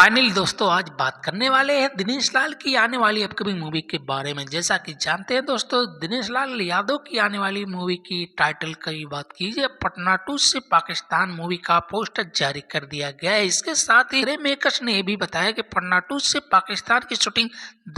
Finally दोस्तों आज बात करने वाले हैं दिनेश लाल की आने वाली अपकमिंग मूवी के बारे में। जैसा कि जानते हैं दोस्तों, दिनेश लाल यादव की आने वाली मूवी की टाइटल की बात कीजिए, पटना 2 से पाकिस्तान मूवी का पोस्टर जारी कर दिया गया है। इसके साथ ही मेकर्स ने यह भी बताया कि पटना 2 से पाकिस्तान की शूटिंग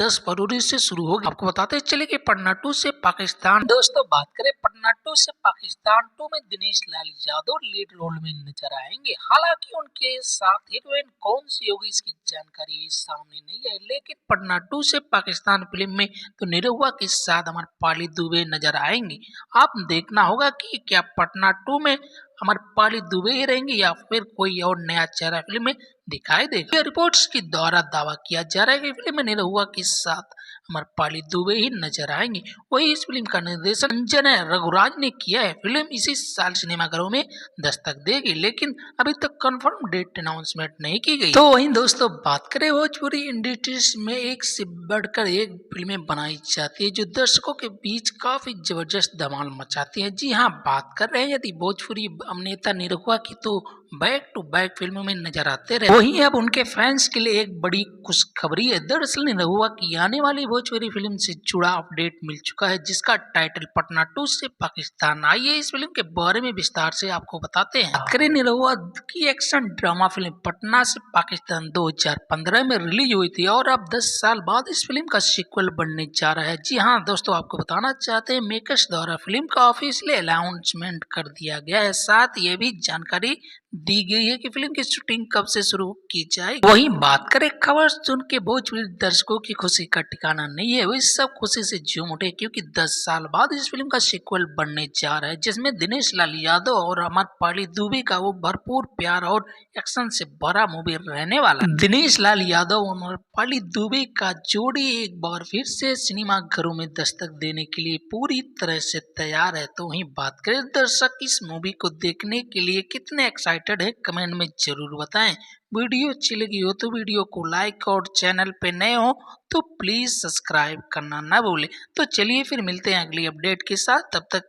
10 फरवरी से शुरू होगी। आपको बताते चले कि पटना 2 से पाकिस्तान, दोस्तों बात करें पटना 2 से पाकिस्तान 2 में दिनेश लाल यादव लीड रोल में नजर आएंगे। हालांकि उनके साथ हीरोइन कौन सी होगी इसकी जानकारी भी सामने नहीं आई, लेकिन पटना 2 से पाकिस्तान फिल्म में तो निरहुआ के साथ हमारे पाली दुबे नजर आएंगे। आप देखना होगा कि क्या पटना 2 में हमारे पाली दुबे ही रहेंगे या फिर कोई और नया चेहरा फिल्म में दिखाई देगा। रिपोर्ट्स के द्वारा दावा किया जा रहा है कि फिल्म में निरहुआ के साथ हमारे पाली दुबे ही नजर आएंगे। वही इस फिल्म का निर्देशन अंजन रघुराज ने किया है। फिल्म इसी साल सिनेमाघरों में दस्तक देगी, लेकिन अभी तक कंफर्म डेट अनाउंसमेंट नहीं की गई। तो वहीं दोस्तों बात करें भोजपुरी इंडस्ट्रीज में एक से बढ़कर एक फिल्में बनाई जाती है जो दर्शकों के बीच काफी जबरदस्त धमाल मचाती है। जी हाँ, बात कर रहे हैं यदि भोजपुरी अभिनेता निरहुआ की, तो बैक टू बैक फिल्मों में नजर आते रहे। वहीं अब उनके फैंस के लिए एक बड़ी खुशखबरी है। दरअसल निरहुआ की आने वाली भोजपुरी फिल्म से जुड़ा अपडेट मिल चुका है, जिसका टाइटल पटना 2 से पाकिस्तान। आइए इस फिल्म के बारे में विस्तार से आपको बताते हैं। बात करें निरहुआ की एक्शन ड्रामा फिल्म पटना से पाकिस्तान 2015 में रिलीज हुई थी और अब 10 साल बाद इस फिल्म का सीक्वल बनने जा रहा है। जी हाँ दोस्तों, आपको बताना चाहते हैं मेकर्स द्वारा फिल्म का ऑफिशियली अनाउंसमेंट कर दिया गया है। साथ ये भी जानकारी दी गई है कि फिल्म की शूटिंग कब से शुरू की जाएगी। वहीं बात करें खबर सुन के भोजपुरी दर्शकों की खुशी का ठिकाना नहीं है। वे सब खुशी से झूम उठे क्योंकि 10 साल बाद इस फिल्म का सीक्वल बनने जा रहा है, जिसमें दिनेश लाल यादव और अमरपाली दुबे का वो भरपूर प्यार और एक्शन से भरा मूवी रहने वाला। दिनेश लाल यादव और अमरपाली दुबे का जोड़ी एक बार फिर से सिनेमा घरों में दस्तक देने के लिए पूरी तरह से तैयार है। तो वहीं बात करें दर्शक इस मूवी को देखने के लिए कितने एक्साइटेड है, कमेंट में जरूर बताएं। वीडियो अच्छी लगी हो तो वीडियो को लाइक और चैनल पे नए हो तो प्लीज सब्सक्राइब करना ना भूलें। तो चलिए फिर मिलते हैं अगली अपडेट के साथ, तब तक